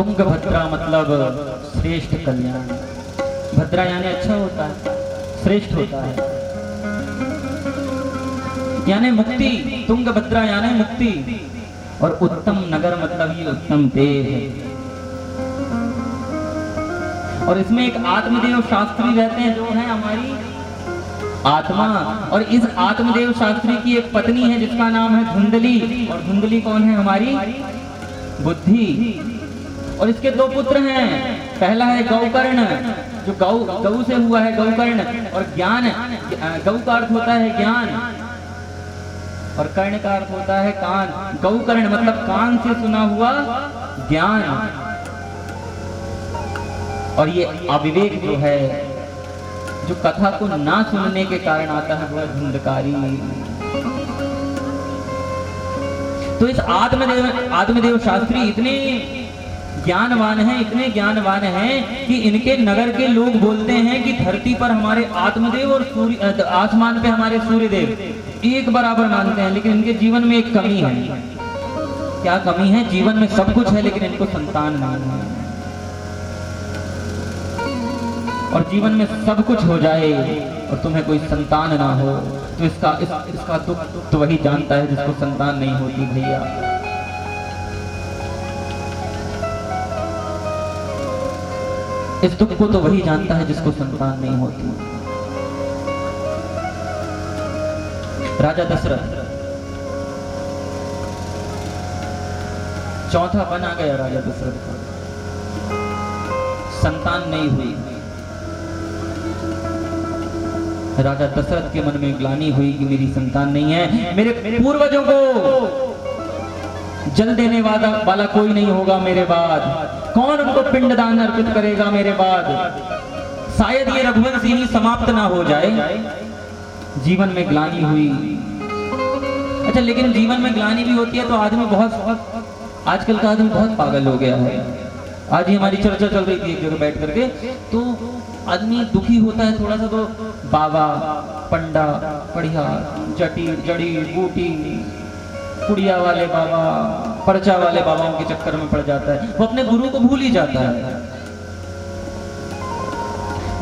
तुंगभद्रा मतलब श्रेष्ठ कल्याण। भद्रा यानी अच्छा होता है, श्रेष्ठ होता है, यानी मुक्ति। तुंगभद्रा यानी मुक्ति। और उत्तम नगर मतलब ये उत्तम देव है। और इसमें एक आत्मदेव शास्त्री रहते हैं जो है हमारी आत्मा। और इस आत्मदेव शास्त्री की एक पत्नी है जिसका नाम है धुंधली। और धुंधली कौन है? हमारी बुद्धि। और इसके दो पुत्र हैं। पहला है गौकर्ण जो गौ से हुआ है, गौकर्ण। और ज्ञान, गौ का अर्थ होता है ज्ञान और कर्ण का अर्थ होता है कान। गौकर्ण मतलब कान से सुना हुआ ज्ञान। और ये अविवेक जो है, जो कथा को ना सुनने के कारण आता है, वो धुंधकारी। तो इस आत्मदेव शास्त्री इतने ज्ञानवान हैं, इतने ज्ञानवान हैं कि इनके नगर के लोग बोलते हैं कि धरती पर हमारे आत्मदेव और सूर्य, आसमान पे हमारे सूर्यदेव एक बराबर मानते हैं। लेकिन इनके जीवन में एक कमी है। क्या कमी है? जीवन में सब कुछ है लेकिन इनको संतान नहीं है। और जीवन में सब कुछ हो जाए और तुम्हें कोई संतान ना हो तो इसका दुख तो वही जानता है जिसको संतान नहीं होती भैया। इस दुख को तो वही जानता है जिसको संतान नहीं होती। राजा दशरथ चौथा बना गया। राजा दशरथ का संतान नहीं हुई। राजा दशरथ के मन में ग्लानि हुई कि मेरी संतान नहीं है। मेरे पूर्वजों को जल देने वाला कोई नहीं होगा मेरे बाद। कौन उनको पिंडदान अर्पित करेगा मेरे बाद? शायद ये रघुवंश ही समाप्त ना हो जाए। जीवन में ग्लानि हुई। अच्छा, लेकिन जीवन में ग्लानि भी होती है तो आदमी बहुत, आजकल का आदमी बहुत पागल हो गया है। आज ही हमारी चर्चा चल रही थी एक जगह बैठ करके, तो आदमी दुखी होता है थोड़ा सा तो बाबा, पंडा, पढ़िया, जड़ी बूटी, कुड़िया वाले बाबा, पर्चा वाले बाबाओं के चक्कर में पड़ जाता है। वो अपने गुरु को भूल ही जाता है।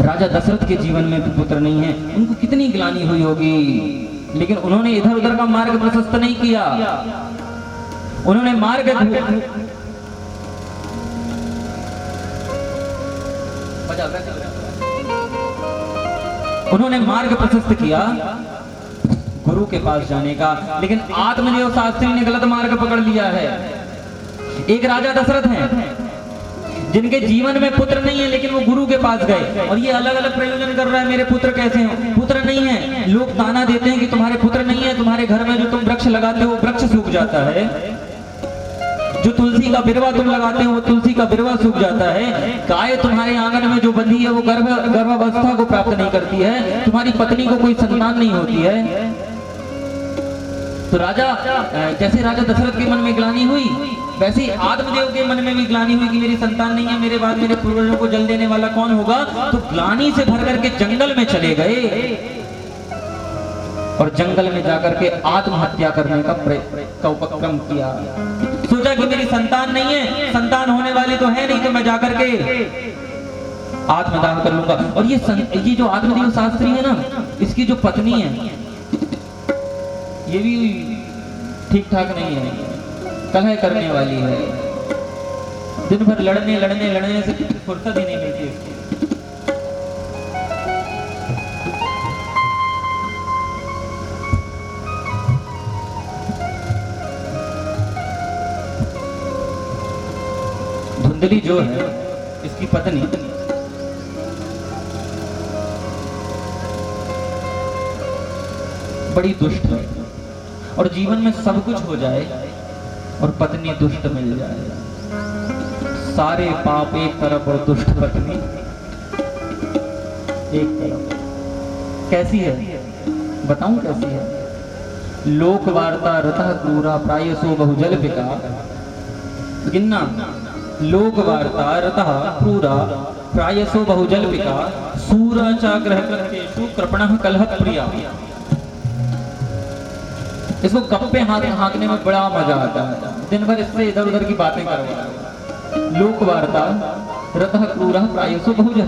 राजा दशरथ के जीवन में भी पुत्र नहीं है। उनको कितनी ग्लानि हुई होगी, लेकिन उन्होंने इधर उधर का मार्ग प्रशस्त नहीं किया। उन्होंने मार्ग प्रशस्त किया गुरु के पास जाने का। लेकिन आत्मदेव शास्त्री ने गलत मार्ग पकड़ लिया है। एक राजा दशरथ हैं जिनके जीवन में पुत्र नहीं है लेकिन वो गुरु के पास गए और ये अलग अलग प्रयोजन कर रहा है। मेरे पुत्र कैसे हैं? पुत्र नहीं है। लोग ताना देते हैं कि तुम्हारे पुत्र नहीं है, तुम्हारे घर में जो तुम वृक्ष लगाते हो वृक्ष सूख जाता है, जो तुलसी का बिरवा तुम लगाते हो वो तुलसी का बिरवा सूख जाता है, गाय तुम्हारे आंगन में जो बंधी है वो गर्भावस्था को प्राप्त नहीं करती है, तुम्हारी पत्नी को कोई संतान नहीं होती है। तो जैसे राजा दशरथ के मन में ग्लानि हुई, वैसे ही आत्मदेव के मन में भी ग्लानि हुई कि मेरी संतान नहीं है, मेरे बाद मेरे पूर्वजों को जल देने वाला कौन होगा। तो ग्लानि से भर करके जंगल में चले गए और जंगल में जाकर के आत्महत्या करने का उपक्रम किया। सोचा कि मेरी संतान नहीं है, संतान होने वाली तो है नहीं, तो मैं जाकर के आत्मदान कर लूंगा। और ये जो आत्मदेव शास्त्री है ना, इसकी जो पत्नी है ये भी ठीक ठाक नहीं है, कलह करने वाली है। दिन भर लड़ने से फुर्सत ही नहीं मिलती इसकी। धुंधली जो है इसकी पत्नी, बड़ी दुष्ट है और जीवन में सब कुछ हो जाए और पत्नी दुष्ट मिल जाए, सारे पाप एक तरफ और दुष्ट पत्नी एक तरफ। कैसी है बताऊं कैसी है? लोक वार्ता रतः क्रूरा प्रायसो बहुजल पिका। गिनना, लोक वार्ता रतः क्रूरा प्रायसो बहुजल पिका सूरा चाग्रह कृतेषु कृपणः कलह प्रिया। इसको गप्पे हाँकने में बड़ा मजा आता है। दिन भर इससे इधर उधर की बातें करवा, लोक वार्ता रतः क्रूरः प्रायसो बहुजन।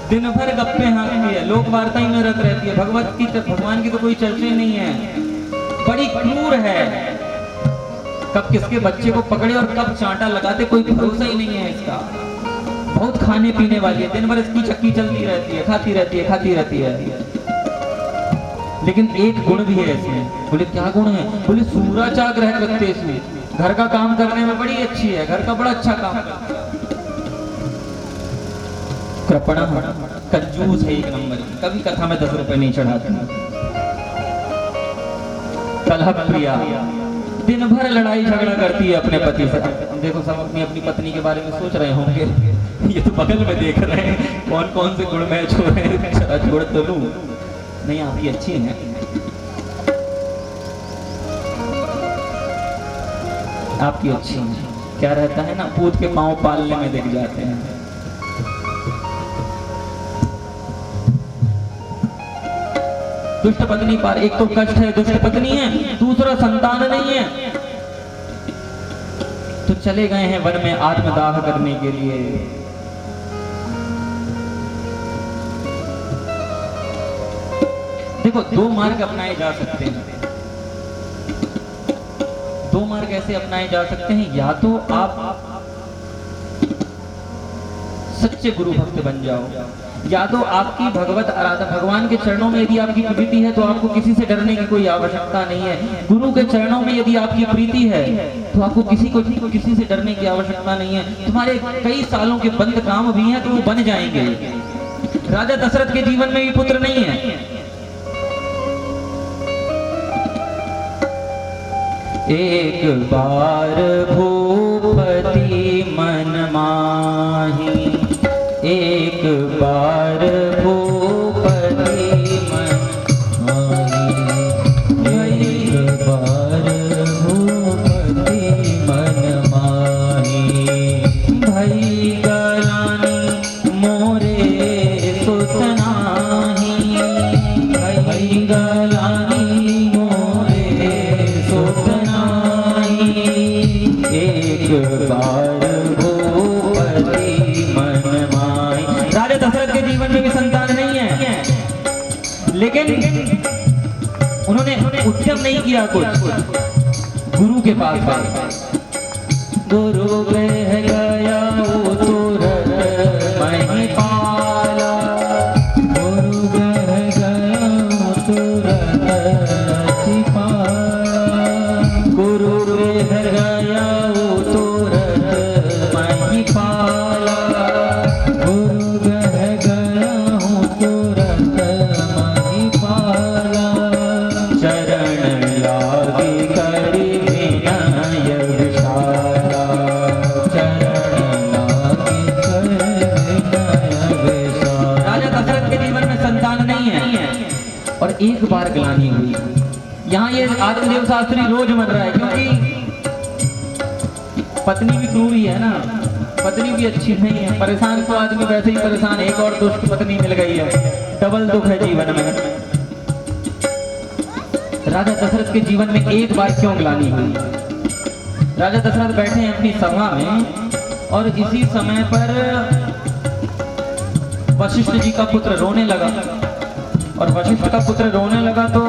दिन भर गप्पे हाँकती है, लोक वार्ता ही में रत रहती है, भगवान की तो कोई चर्चा ही नहीं है। बड़ी क्रूर है, कब किसके बच्चे को पकड़े और कब चांटा लगाते कोई भरोसा ही नहीं है इसका। बहुत खाने पीने वाली है, दिन भर इसकी चक्की चलती रहती है, खाती रहती है। लेकिन एक गुण भी है इसमें। बोले क्या गुण है? बोले सूराचाग रह रखते, घर का काम करने में बड़ी अच्छी है, घर का बड़ा अच्छा काम करती है। कृपणा, कंजूस है एक नंबर की, कभी कथा में 10 रुपए नहीं चढ़ाती। कलह प्रिया, दिन भर लड़ाई झगड़ा करती है अपने पति से। देखो सब अपनी अपनी पत्नी के बारे में सोच रहे होंगे, ये तो बगल में देख रहे हैं कौन कौन से गुण मैच हो रहे हैं। चला छोड़ तो लूं, नहीं आप ये अच्छी हैं, आपकी अच्छी है। क्या रहता है ना, पूत के पांव पालने में दिख जाते हैं। दुष्ट पत्नी पर एक तो कष्ट है, दुष्ट पत्नी है, दूसरा संतान नहीं है, तो चले गए हैं वन में आत्मदाह करने के लिए। देखो दो मार्ग अपनाए जा सकते हैं, दो मार्ग ऐसे अपनाए जा सकते हैं। या तो आप सच्चे गुरु भक्त बन जाओ, या तो आपकी भगवत आराधना, भगवान के चरणों में यदि आपकी प्रीति है तो आपको किसी से डरने की कोई आवश्यकता नहीं है। गुरु के चरणों में यदि आपकी प्रीति है तो आपको किसी से डरने की आवश्यकता नहीं है। तुम्हारे कई सालों के बंद काम भी हैं तो वो बन जाएंगे। राजा दशरथ के जीवन में भी पुत्र नहीं है। एक बार भूपति मन माही, एक बार भूपति मन माही, एक बार भूपति मन माही। भई गलानी मोरे सुत नाही, भई गलानी मोरे सुत नाही। एक बार लेकिन उन्होंने उद्यम नहीं किया कुछ, गुरु के पास गए। गुरु कह गया तुरंत मैं पाला, गुरु कह गया तुरंत पाला, गुरु कह गया तुरंत मैं पाला, गुरु कह गया तुरंत पाला। चरण लागी करी विनय विशाला, चरण लागी करी विनय विशाला। राजा दशरथ के जीवन में संतान नहीं है और एक बार ग्लानि हुई। यहाँ ये आत्मदेव शास्त्री रोज मर रहा है, क्योंकि पत्नी भी क्रूर ही है ना, पत्नी भी अच्छी नहीं है। परेशान तो आदमी वैसे ही परेशान, एक और दुष्ट पत्नी मिल गई है, डबल दुख है जीवन में। राजा दशरथ के जीवन में एक बार क्यों ग्लानि हुई? राजा दशरथ बैठे हैं अपनी सभा में और इसी समय पर वशिष्ठ जी का पुत्र रोने लगा, और वशिष्ठ का पुत्र रोने लगा तो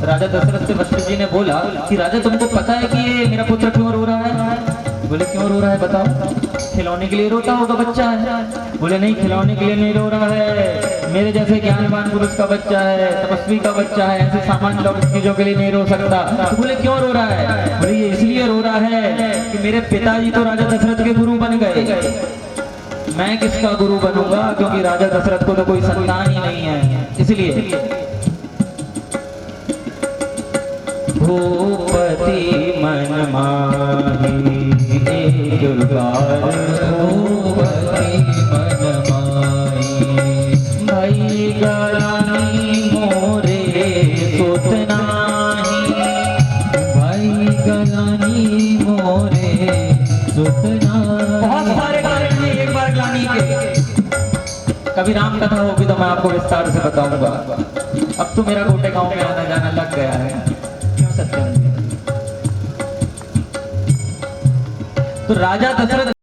राजा दशरथ से वशिष्ठ जी ने बोला कि राजा तुमको पता है कि ये मेरा पुत्र क्यों रो रहा है? बोले क्यों रो रहा है बताओ। खिलौने के लिए रोता होगा बच्चा है। बोले नहीं, खिलौने के लिए नहीं रो रहा है, मेरे जैसे ज्ञानवान पुरुष का बच्चा है, तपस्वी का बच्चा है, ऐसे सामान्य लोग चीजों के लिए नहीं रो सकता। तो बोले क्यों रो रहा है? बोले ये इसलिए रो रहा है कि मेरे पिताजी तो राजा दशरथ के गुरु बन गए, मैं किसका गुरु बनूंगा, क्योंकि राजा दशरथ को तो कोई संतान ही नहीं है, इसलिए। भूपति मन माही, एक बार भूपति मन माही। भई गलानी मोरे सुत नाही, भई गलानी मोरे सुत नाही। बहुत सारे कारण हैं एक बार ग्लानि के। कभी राम कथा होगी तो मैं आपको विस्तार से बताऊंगा। अब तो मेरा गोटे गांव में आना जाना लग गया है, क्यों सत्यम। तो राजा दशरथ